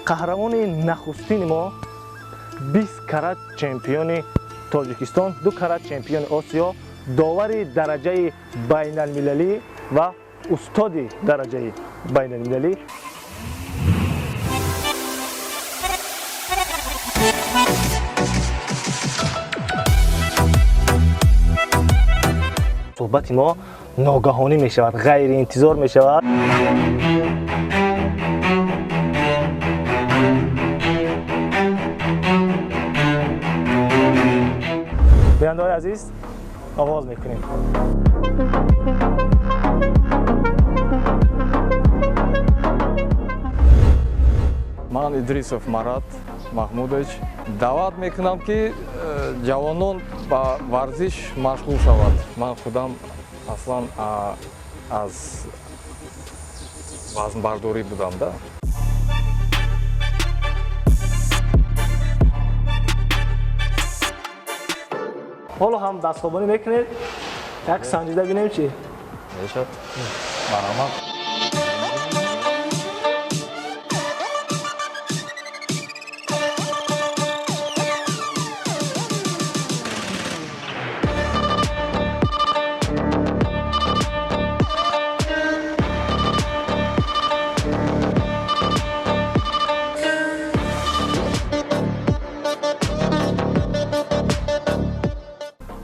қаҳрамони нахустини мо 20 карат чемпиони Тоҷикистон, 2 карат чемпиони Осиё, довари дараҷаи байналмилалӣ ва устоди дараҷаи байналмилалӣ. суҳбати мо ногаҳонӣ мешавад, ғайриинтизор мешавад. бинандаҳои азиз, оғоз мекунем. ман Идрисов Марат Маҳмудович даъват мекунам ки ҷавонон ба варзиш машғул шавад. ман худам аслан аз вазнбардорӣ будам да. ҳоло ҳам дастхобонӣ мекунед? як санҷида бинем чи? Мешад. Марҳамат.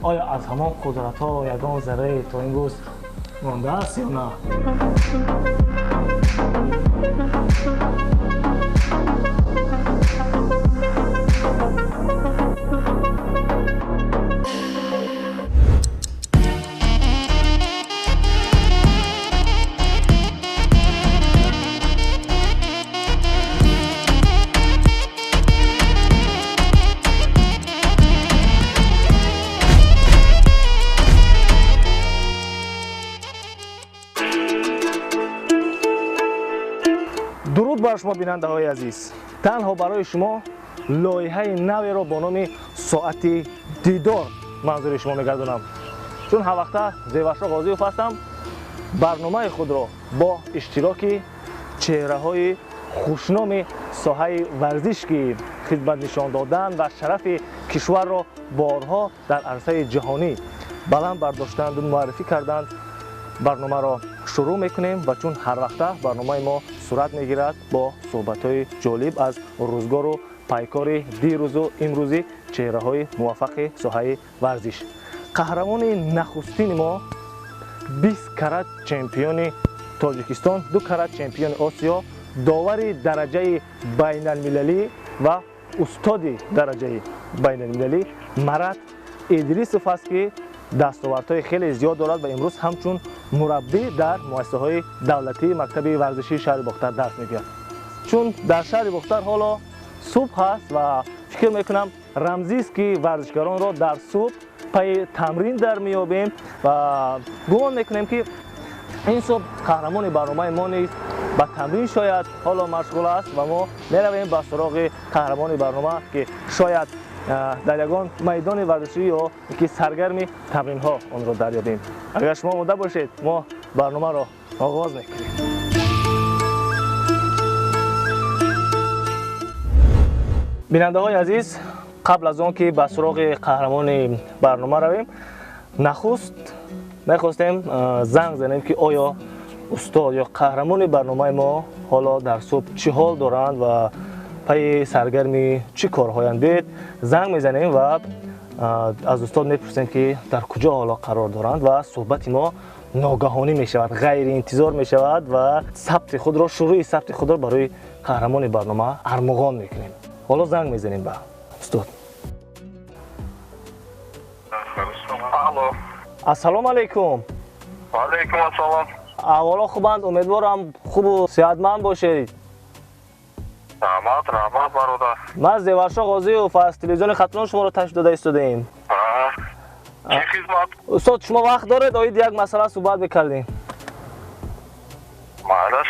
آیا از همان قدرت ها یگان ذره تا این روز مانده است یا نه؟ дуруд бар шумо бинандаҳои азиз, танҳо барои шумо лоиҳаи наверо бо номи соати дидор манзури шумо мегардонам. чун ҳавақта Зевашро Ғозиев ҳастам, барномаи худро бо иштироки чеҳраҳои хушноми соҳаи варзиш ки хизмат нишон додан ва шарафи кишварро борҳо дар арсаи ҷаҳонӣ баланд бардоштанд, муаррифӣ карданд, барномаро шурӯъ мекунем ва чун ҳар вақта барномаи мо сурат мегирад бо суҳбатҳои ҷолиб аз рӯзгору пайкори дирӯзу имрӯзи чеҳраҳои муваффақи соҳаи варзиш. қаҳрамони нахустини мо 20 карат чемпиони Тоҷикистон, 2 карат чемпиони Осиё, довари дараҷаи байналмилалӣ ва устоди дараҷаи байналмилалӣ Марат Идрисов аст ки дастовардҳои хеле зиёд дорад ва имрӯз ҳамчун мураббӣ дар муассисаҳои давлатии мактаби варзишии шаҳри Бохтар дарс мегӯяд. чун дар шаҳри Бохтар ҳоло субҳ ҳаст ва фикр мекунам рамзист ки варзишгаронро дар субҳ паи тамрин дар меёбем ва гумон мекунем ки ин субҳ қаҳрамони барномаи мо низ ба тамрин шояд ҳоло машғул аст ва мо меравем ба суроғи қаҳрамони барнома ки шояд дар ягон майдони варзишӣ ё ки саргарми тамринҳо онро дарёбем. агар шумо омода бошед, мо барномаро оғоз мекунем. бинандаҳои азиз, қабл аз он ки ба суроғи қаҳрамони барнома равем, нахуст мехостем занг занем ки оё устод ё қаҳрамони барномаи мо ҳоло дар субҳ чӣ ҳол доранд ва паи саргарми чӣ корҳоянд. бед занг мезанем ва аз устод мепурсем ки дар куҷо ҳоло қарор доранд ва суҳбати мо ногаҳонӣ мешавад, ғайриинтизор мешавад ва сабти худро, шурӯъи сабти худро барои қаҳрамони барнома армуғон мекунем. ҳоло занг мезанем ба устод. алло. ассалому алайкум. ва алайкум ассалом. аҳволо хубанд? умедворам хубу сеҳатманд бошед. раҳмат бародар. ман Зевашро Ғозиев аз телевизиони Хатунон шуморо ташриф дода истодаем. чӣ хизмат? устод, шумо вақт доред? оид як масъала суҳбат мекардем. майлаш.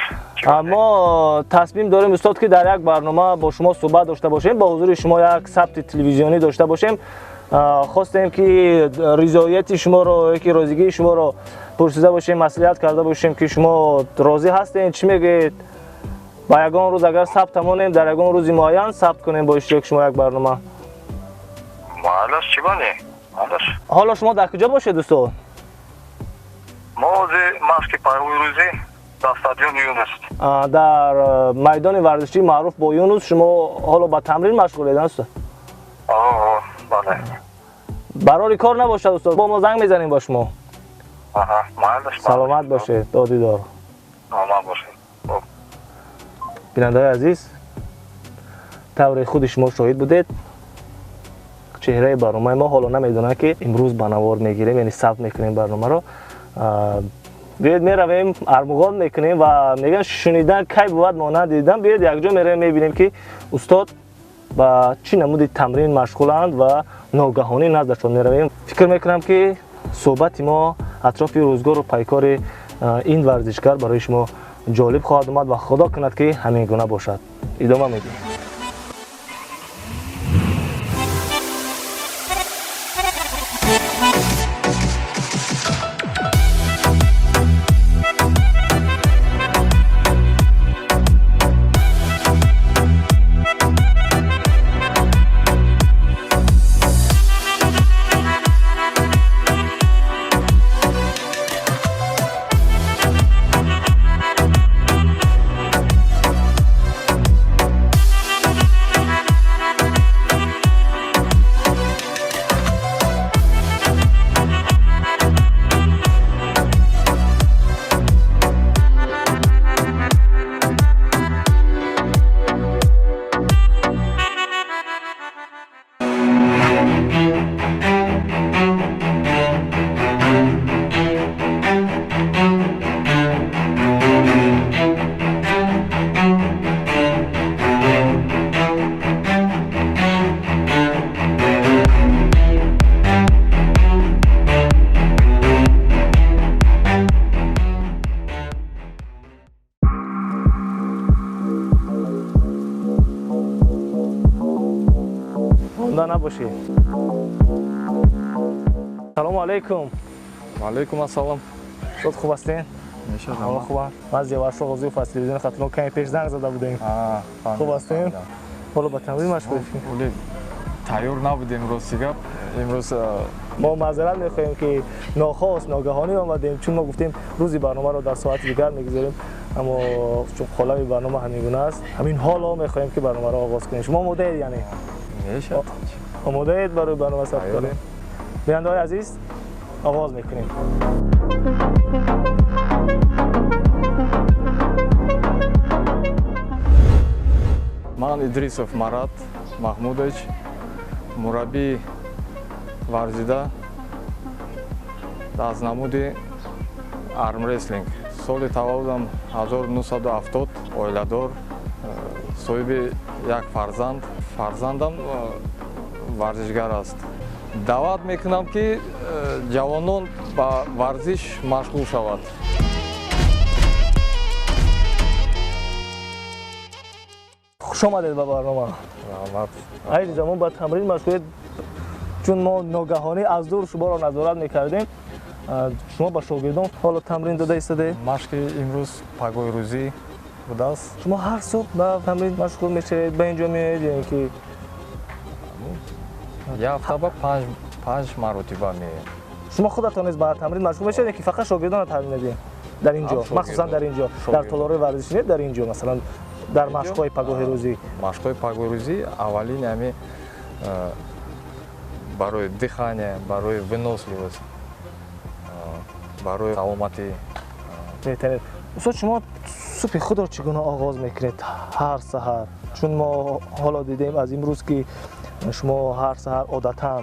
мо тасмим дорем устод ки дар як барнома бо шумо суҳбат дошта бошем, бо ҳузури шумо як сабти телевизионӣ дошта бошем. хостем ки ризоияти шуморо ки розигии шуморо пурсида бошем, маслиҳат карда бошем ки шумо розӣ ҳастед, чӣ мегӯед? با یگان روز اگر ثبت تمونیم در یگان روزی معین ثبت کنیم با اشتراک شما یک برنامه. معلش چی بانی؟ معلش حالا شما در کجا باشه دوستان؟ ما وزی مشکی پایوی روزی در استادیوم یونس. در میدان ورزشی معروف با یونس شما حالا با تمرین مشغولید است؟ آه بله. برای کار نباشه دوستان، با ما زنگ میزنیم با شما. آها معلش. سلامت باشه، دادی دار. آمان باشه. خب. بیننده عزیز، طور خود شما شاهد بودید چهره برنامه ما حالا نمیدونه که امروز بنوار میگیریم، یعنی ثبت میکنیم برنامه رو. بیاید میرویم ارمغان میکنیم و میگن شنیدن کی بود ما ندیدم. بیاید یک جا میرویم میبینیم که استاد با چی نمودی تمرین مشغولند و ناگهانی نزدشون میرویم. فکر میکنم که صحبت ما اطراف روزگار و پیکار این ورزشگر برای شما جالب خواهد اومد و خدا کند که همین گونه باشد. ادامه میدیم. نباشید. سلام علیکم. و علیکم السلام. شد خوب هستین؟ میشه خوبه. ما از یواشو قضیه فصل تلویزیون خاطرون کمی پیش زنگ زده بودیم. خوب هستین؟ حالا با تمرین مشغول شدیم. ولی تیار نبودیم امروز ما معذرت میخوایم که ناخواست ناگهانی آمدیم، چون ما گفتیم روزی برنامه رو در ساعت دیگر میگذاریم، اما چون خلاصه برنامه همینگونه است، همین حالا میخوایم که برنامه رو آغاز کنیم. شما آماده اید؟ یعنی میشه آماده اید برای برنامه ثبت کنیم؟ بیننده‌های عزیز آغاز میکنیم. من Идрисов Марат Маҳмудович, мураббии варзида аз намуди армреслинг. Соли таваллудам 1970, оиладор, соҳиби як фарзанд. Фарзандам варзишгар аст. даъват мекунам ки ҷавонон ба варзиш машғул шавад. خوش آمدید به برنامه. عزیز جان، با تمرین مشغولید، چون ما ناگهانی از دور شما را نظارت میکردیم. شما با شاگردان حالا تمرین داده ایستاده؟ машқи имрӯз пагоҳи рӯзӣ будааст. شما هر صبح با تمرین مشغول میشید، به اینجا میایید؟ یعنی که як ҳафта ба 5 маротиба меоям. شما خودتان نیز با تمرین مشغول میشید که فقط شاگردان را تمرین میدید در اینجا؟ مخصوصا در اینجا، در تالار ورزشی نه، در اینجا مثلا در مشق‌های پگاهی روزی؟ машқҳои пагоҳи рӯзӣ аввалин ҳами барои дихания, барои выносливост, барои саломатӣ. بهتره. استاد شما صبح خود را چگونه آغاز میکنید هر سحر؟ چون ما حالا دیدیم از امروز که شما هر سحر عادتاً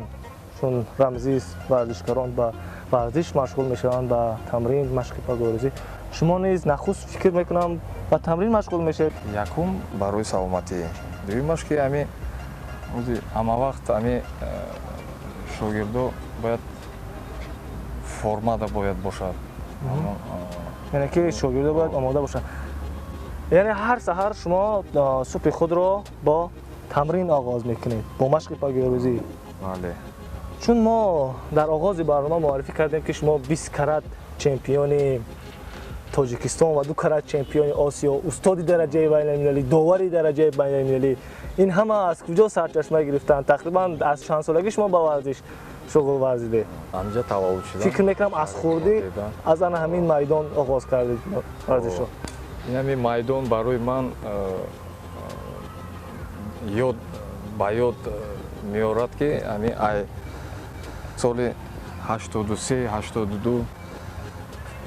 چون رمزی ورزشکاران با ورزش مشغول میشوند، با تمرین مشق پگاهی، شما نیز نخست فکر میکنم با تمرین مشغول میشید؟ якум барои саломатӣ, дуюмаш ки ҳами ози ҳама вақт ҳами шогирдо бояд формада бояд бошад. یعنی که شاگردا باید آماده باشن. یعنی هر سحر شما صبح خود را با تمرین آغاز میکنید، با مشق پگاهی. бале. چون ما در آغاز برنامه معرفی کردیم که شما 20 کرات چمپیون тоҷикистон ва 2 карат чемпиони осиё, устоди дараҷаи байналмилалӣ, довари дараҷаи байналмилалӣ, ин ҳама аз куҷо сарчашма гирифтанд? Тақрибан аз чанд солагӣ шумо ба варзиш шуғул варзидед? ҳамҷа таваллуд шудам. фикр мекунам аз хурдӣ аз ана ҳамин майдон оғоз кардед варзишро. ин ҳамин майдон барои ман ёд ба ёд меорад ки ҳамин ай соли 83-82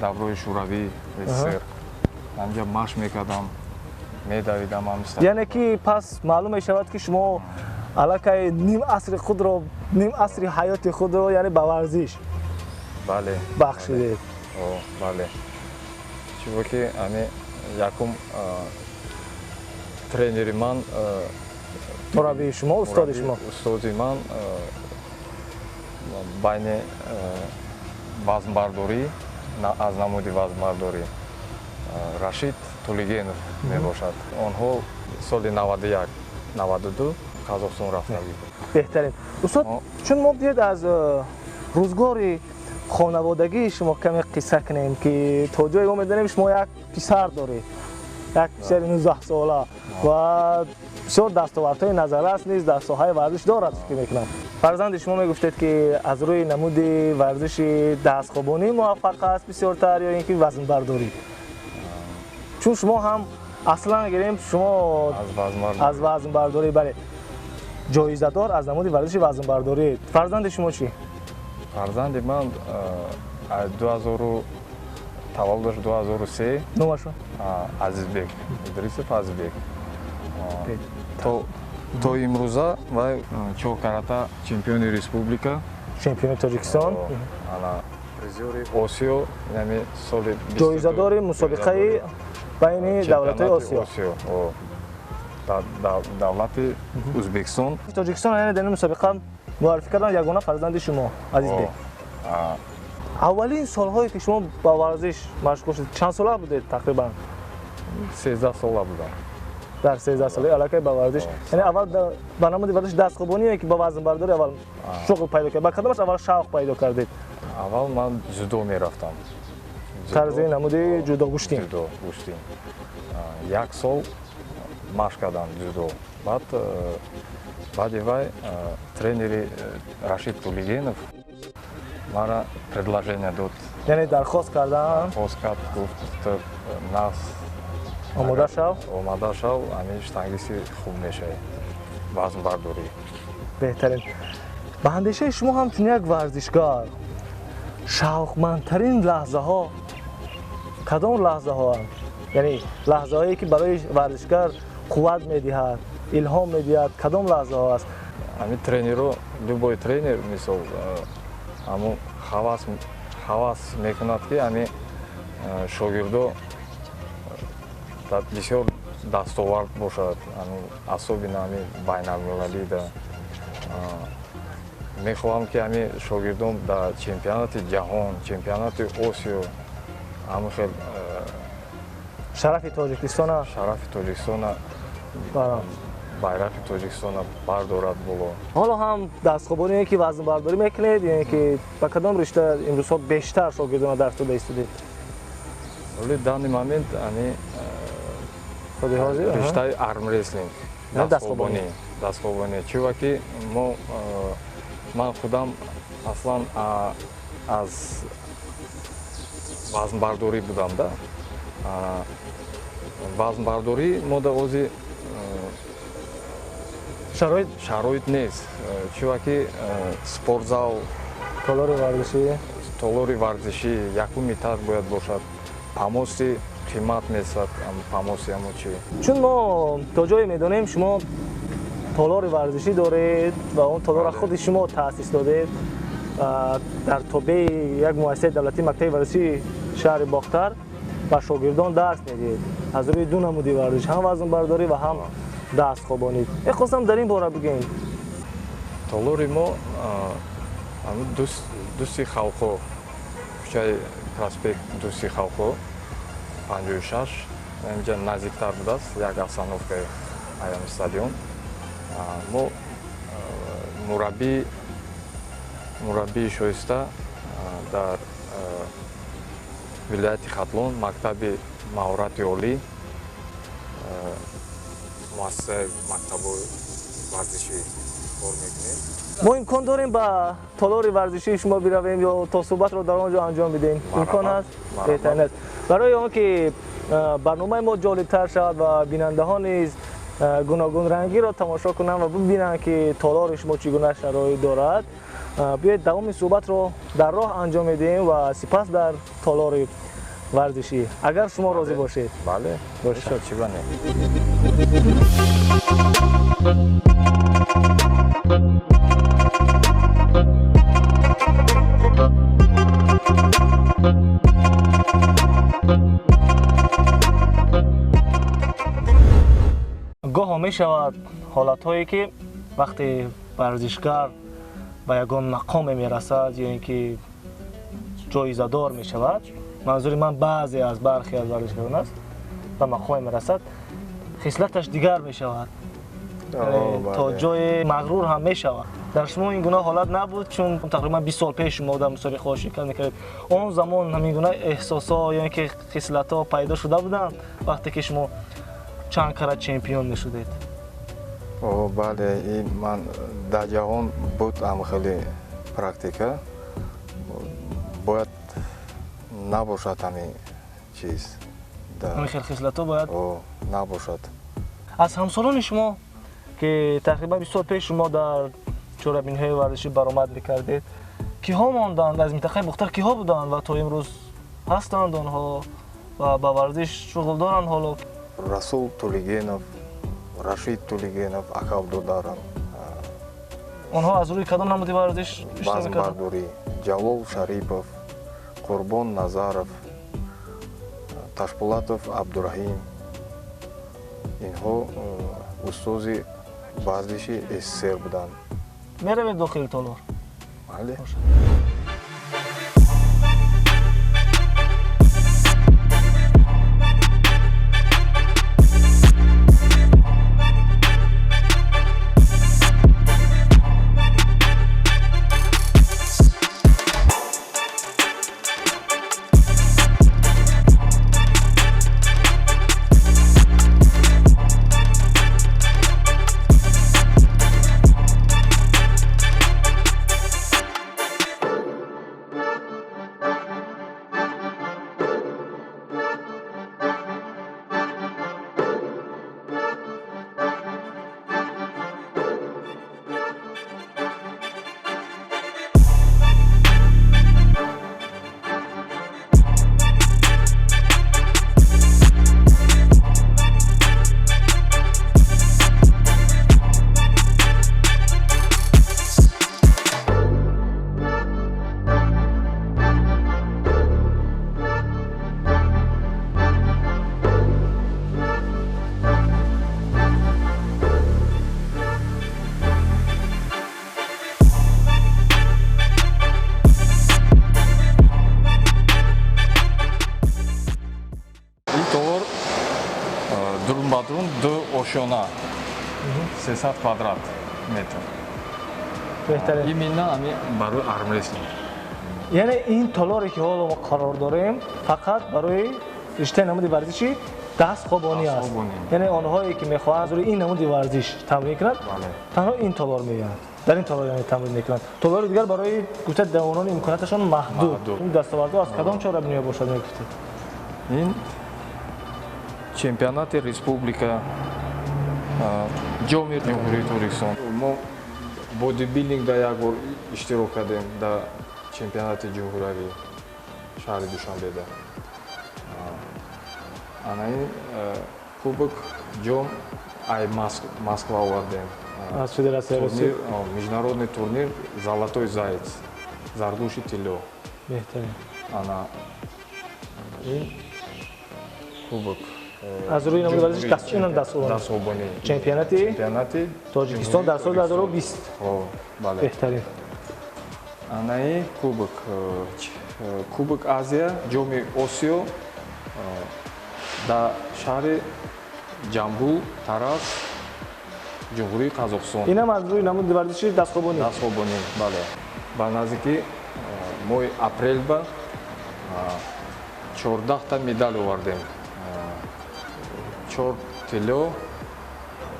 даврои шӯравӣ СССР ҳамҷа машқ мекардам, медавидам ҳамиста. яъне ки пас маълум мешавад ки шумо аллакай ним асри худро, ним асри ҳаёти худро яъне ба варзиш бале бахшидед. бале чунки ки ҳамин якум тренери ман мураббии шумо, устоди шумо? устоди ман байни вазнбардорӣ, аз намуди вазнбардорӣ Рашид Тулигенов мебошад. онҳо соли 91-92 Қазоқстон рафтанд. беҳтарин. устод, чун мо биёед аз рӯзгори хонаводагии шумо каме қисса кунем ки то ҷое мо медонем шумо як писар доред, як писари 19 сола ва бисёр дастовардҳои назаррас низ дар соҳаи варзиш дорад. фикр мекунам фарзанди шумо мегуфтед ки аз рӯи намуди варзиши дастхобонӣ муваффақ аст бисёртар ё ин ки вазнбардорӣ? чун шумо ҳам аслан гирем шумо аз вазнбардорӣ, бале, ҷоизадор аз намуди варзиши вазнбардорӣ. фарзанди шумо чӣ? фарзанди ман 2000 таваллудаш 2003 номашон? Азизбек Идрисов Азизбек. то имрӯза вай 4 карата чемпиони республика, чемпиони Тоҷикистон, ана призёри Осиё, яъне соли ҷоизадори мусобиқаи байни давлатҳои Осиё. давлати Ӯзбекистон. Тоҷикистон яъне дар ин мусобиқа муаррифӣ кардан ягона фарзанди шумо Азизбек. аввалин солҳое ки шумо ба варзиш машғул шудед, чанд сола будед тақрибан? 13 сола будам. дар 13 солаи аллакай ба варзиш, яъне аввал ба намуди варзиш дастхобонӣ ки ба вазнбардорӣ аввал шуғл пайдо кардед, ба кадомаш аввал шавқ пайдо кардед? аввал ман зудо мерафтам. тарзи намуди ҷудо гӯштин. як сол машқ кардам зудо. баъди вай тренери Рашид Тулигенов мара предложение дод. яъне дархост кардан? Дархост кард, гуфт нас омода шав, ҳамин штангиси хуб мешавӣ, вазнбардорӣ. беҳтарин. ба андешаи шумо ҳамчун як варзишгар шавқмандтарин лаҳзаҳо кадом лаҳзаҳоанд? яъне лаҳзаҳое ки барои варзишгар қувват медиҳад, илҳом медиҳад, кадом лаҳзаҳо аст? ҳамин тренеро, любой тренер мисол ҳамун ҳавас мекунад ки ҳамин шогирдо бисёр дастовард бошад, асобина ҳамин байналмилалида. мехоҳам ки ҳамин шогирдон дар чемпионати ҷаҳон, чемпионати Осиё ҳамин хел шарафи Тоҷикистона байрақи Тоҷикистона бардорад боло. ҳоло ҳам дастхобоние ки вазнбардорӣ мекунед, яъне ки ба кадом ришта имрӯзҳо бештар шогирдона дарс дода истодед? вале дани момент ҳамин риштаи армреслинг, дастхобонӣ. чунки ки ман худам аслан аз вазнбардорӣ будам да. вазнбардорӣ мо дар ози шароит нест, чунки ки спортзал, толори варзишӣ якум этаж бояд бошад. памоси қимат месад, памоси ҳамо чи. чун мо то ҷое медонем шумо толори варзишӣ доред ва он толора худи шумо таъсис додед дар тобеи як муассисаи давлатӣ, мактаби варзишии шаҳри Бохтар ба шогирдон дарс медиҳед аз рӯи ду намуди варзиш, ҳам вазнбардорӣ ва ҳам дастхобонӣ. мехостам дар ин бора бигӯем. толори мо дӯсти халқо, кӯчаи проспект дӯсти халқо 56 инҷа наздиктар будааст, як остановкаи аями стадион. мо мураббии шоиста дар вилояти Хатлон, мактаби маҳорати олӣ, муассисаи мактабҳои варзишӣ кор мекунем. мо имкон дорем ба толори варзишии шумо биравем ё то суҳбатро дар он ҷо анҷом бидем? Имкон ҳаст? беҳтарин аст. Барои он ки барномаи мо ҷолибтар шавад ва бинандаҳон низ гуногун рангиро тамошо кунанд ва бибинанд ки толори шумо чӣ гуна шароит дорад, биёед давоми суҳбатро дар роҳ анҷом медиҳем ва сипас дар толори варзишӣ, агар шумо розӣ бошед. Бале, бошад, чӣ ба не. гоҳо мешавад ҳолатҳое ки вақте варзишгар ба ягон мақоме мерасад ё ин ки ҷоизадор мешавад, манзури ман баъзе аз бархе аз варзишгарон аст, ба мақоме мерасад, хислаташ дигар мешавад, то ҷои мағрур ҳам мешавад. Дар шумо ин гуна ҳолат набуд, чун тақрибан 20 сол пеш шумо дар мусобиқаҳо ширкат мекардед. Он замон ҳамин гуна эҳсосҳо ё ин ки хислатҳо пайдо шуда буданд вақте ки шумо чанд карат чемпион мешудед? Бале, ман дар ҷаҳон буд ам хеле практика. Бояд набошад ҳамин чиз. ҳамин хел хислатҳо бояд набошад. аз ҳамсолони шумо ки тақрибан 20 сол пеш шумо дар чорабиниҳои варзишӣ баромад мекардед, киҳо монданд аз минтақаи мухтар, киҳо буданд ва то имрӯз ҳастанд онҳо ва ба варзиш шуғл доранд ҳоло? Расул Тулигенов, Рашид Тулигенов ака додарам. онҳо аз рӯи кадом намуди варзиш иштор мекарданд? Базмбардорӣ, Ҷалол Шарипов, Қурбон Назаров, Ташпулатов Абдураҳим. Инҳо устози варзиши СССР буданд. меравед дохили толор? Бале. Друн ду ошона 300 квадрат метр. беҳтарин. Именно ами барои армрестлинг. яъне ин толоре ки ҳоло мо қарор дорем фақат барои риштаи намуди варзиши дастхобонӣ аст. яъне онҳое ки мехоҳанд аз рӯи ин намуди варзиш тамрин кунанд, танҳо ин толор меоянд. дар ин толор тамрин мекунанд. толори дигар барои гуфта давонони имконияташон маҳдуд. ин дастовардҳо аз кадом чорабиниҳо бошад мегуфтед? ин чемпионати республика ҷоми ҷумҳурии Торикистон. Мо бодибилдинг дар як бор иштирок кардем дар чемпионати ҷумҳуриявӣ шаҳри Душанбеда. Анаин кубок ҷом ай Москва овардем. аз федератсияи Русия. Международный турнир «Золотой заяц», Зардуши Тило. беҳтарин. Ана ин кубок аз рӯи намуди варзиш дастхобонӣ. чемпионати Тоҷикистон дар соли 2020. бале. беҳтарин. Анаи кубок Кубок Азия, ҷоми Осиё дар шаҳри Ҷамбул, Тарас, ҷумҳурии Қазоқистон. Инам аз рӯи намуди варзиши дастхобонӣ. Дастхобонӣ, бале. Ба наздики моҳи апрел ба 14 та медаль овардем. 4 тилло,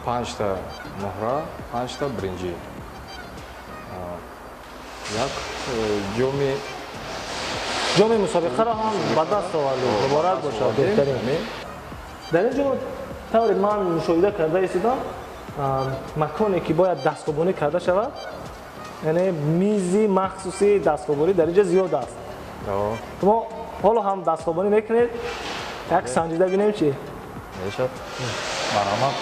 5 та моҳра, 5 та бринҷи. Як ҷоми мусобиқаро ҳам ба даст овардем. муборак бошад, беҳтарин. дар ин ҷо тавре ман мушоҳида карда истодам, маконе ки бояд дастхобонӣ карда шавад, яъне мизи махсуси дастхобонӣ дар ин ҷо зиёд аст. шумо ҳоло ҳам дастхобонӣ мекунед? як санҷида бинем чи? мешад. марҳамат.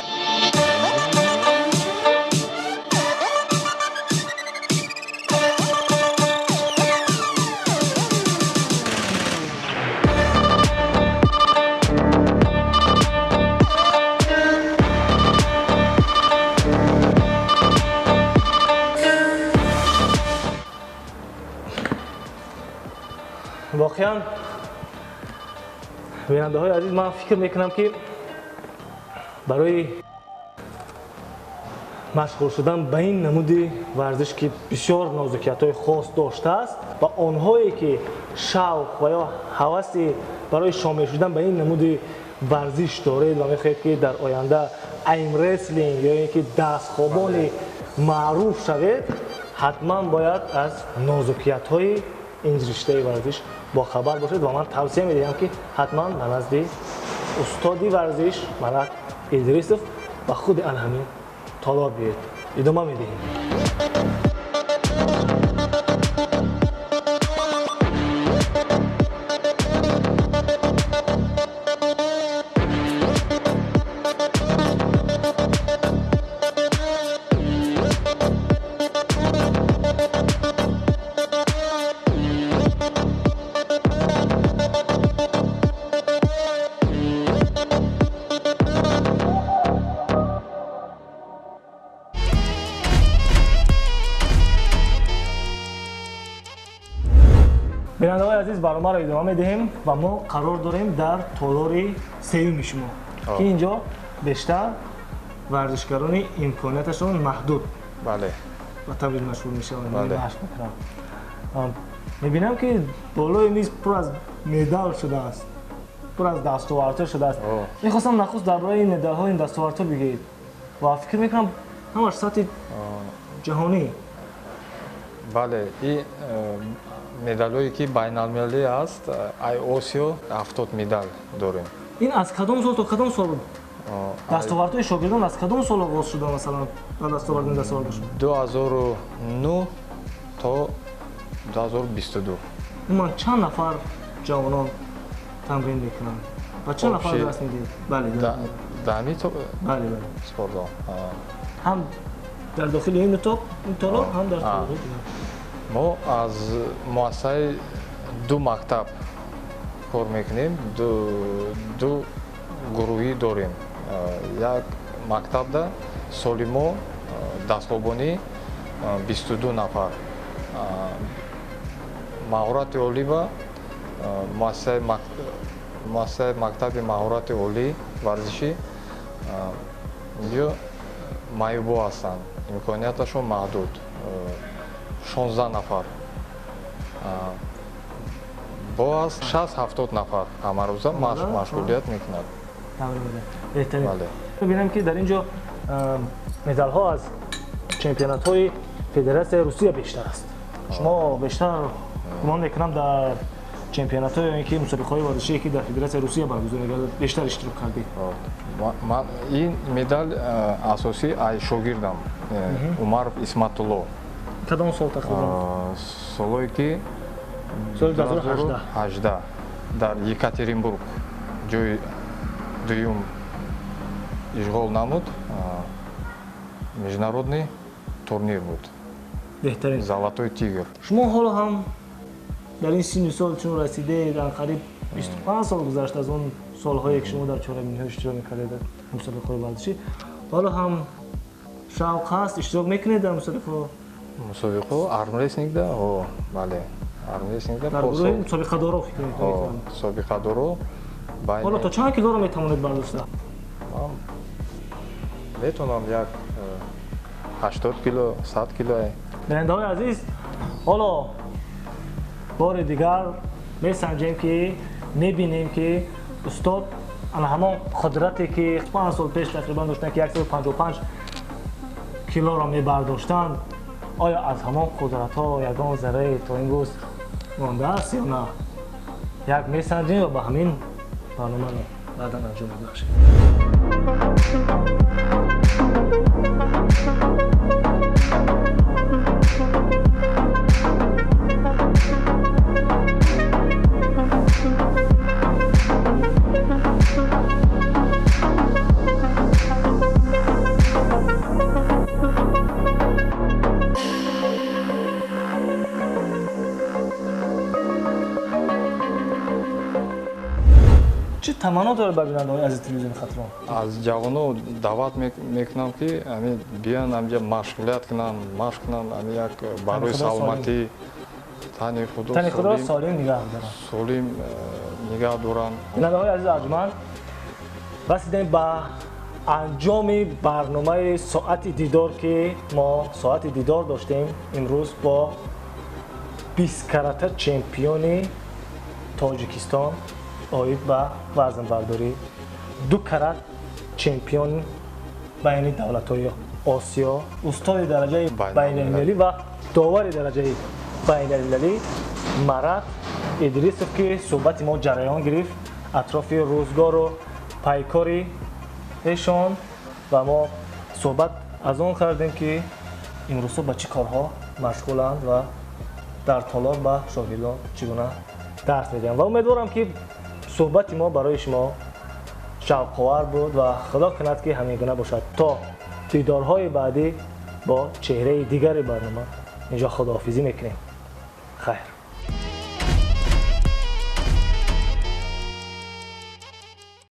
воқеан бинандаҳои азиз, ман фикр мекунам ки барои машғул шудан ба ин намуди варзиш ки бисёр нозукиятҳои хос доштааст ва онҳое ки шавқ ва ё ҳаваси барои шомил шудан ба ин намуди варзиш доред ва мехоҳед ки дар оянда аймреслинг ё ин ки дастхобони маъруф шавед, ҳатман бояд аз нозукиятҳои ин риштаи варзиш бохабар бошед ва ман тавсия медиҳам ки ҳатман ба назди устоди варзиш Малак Идрисов ва худи Алҳамин толор биед. идома медиҳем. бинандаҳои азиз, барномаро идома медиҳем ва мо қарор дорем дар толори сеюми шумо ки ин ҷо бештар варзишгарони имконияташон маҳдуд ба тамрин машғул мешаванд. мебинам ки болои миз пур аз медал шудааст, пур аз дастовардҳо шудааст. мехостам нахуст дар бораи ин медалҳо, ин дастовардҳо бигӯед ва фикр мекунам ҳамаш сатҳи ҷаҳонӣ. бале, ин медалҳое ки байналмилалӣ аст, ай Осиё 70 медал дорем. ин аз кадом сол то кадом сол дастовардҳои шогирдон аз кадом сол оғоз шуда? Масалан, дастовард шуд 2009 то 2022. умуман чанд нафар ҷавонон тамрин мекунанд ва чанд нафар даст медиҳед? бале, дами то бале, спортзал. ҳам дар дохили ин толор, ҳам дар толорҳои дигар. мо аз муассисаи ду мактаб кор мекунем, ду гурӯҳӣ дорем. як мактабда соли мо дастхобонӣ 22 нафар, маҳорати олӣ ба муассисаи мактаби маҳорати олӣ варзишӣ инҷо майбо ҳастанд, имконияташон маҳдуд, 16 нафар. боаз 60-70 нафар ҳамарӯза машғулият мекунад. беҳтарин. мебинам ки дар ин ҷо медалҳо аз чемпионатҳои Федератсияи Русия бештар аст. шумо бештар гумон мекунам дар чемпионатҳои ки мусобиқаҳои варзишие ки дар Федератсияи Русия баргузор мегардад бештар иштирок кардед. ин медал асосӣ ай шогирдам Умаров Исматулло. кадом сол тақрибан? солое ки соли 2018 дар Екатеринбург ҷои дуюм ишғол намуд, международный турнир буд. беҳтарин. Золотой тигр. шумо ҳоло ҳам дар ин синни сол чун расидед, анқариб 25 сол гузашт аз он солҳое ки шумо дар чорабиниҳо иштирок мекардед дар мусобиқаҳои варзишӣ. ҳоло ҳам шавқ ҳаст, иштирок мекунед дар мусобиқаҳо? мусобиқаҳо армреслингда, бале, армреслингда дар гурӯҳи мусобиқадоро фикр мекунед? мусобиқадоро ҳоло то чанд килоро метавонед бардошта? метавонам як 80 кило, 100 кило. бинандаҳои азиз, ҳоло бори дигар месанҷем ки میبینیم که استاد همون قدرتی که 5 سال پیش تقریبا داشتن که 155 کیلو را میبرداشتن، آیا از همون قدرت ها یگان ذره تا این روز مانده است یا نه؟ یک میسنجیم و به همین برنامه رو بعدا انجام بخشیم. چه تمنا داره ببیننده های عزیز تلویزیون خاطران؟ از جوانو دعوت میکنم که همین بیان همینجا مشغولیت کنن یک برای سلامتی تن خود سالم نگه دارن. سالم نگه دارن. بیننده های عزیز ارجمند، رسیدیم به انجام برنامه ساعت دیدار که ما ساعت دیدار داشتیم امروز با 20 کاراته چمپیون تاجیکستان آید به وزن برداری، 2 کرات چمپیون بین دولت‌های آسیا، استاد درجه بین المللی و داور درجه بین المللی مراد ادریسوف که صحبت ما جریان گرفت اطراف روزگار و پیکاری ایشان و ما صحبت از اون کردیم که امروز به چه کارها مشغولند و در تالار به شاگردان چگونه درس میدن و امیدوارم که صحبت ما برای شما شوق‌آور بود و خدا کند که همیگونه باشد. تا دیدارهای بعدی با چهره دیگر برنامه اینجا خداحافظی میکنیم. خیر.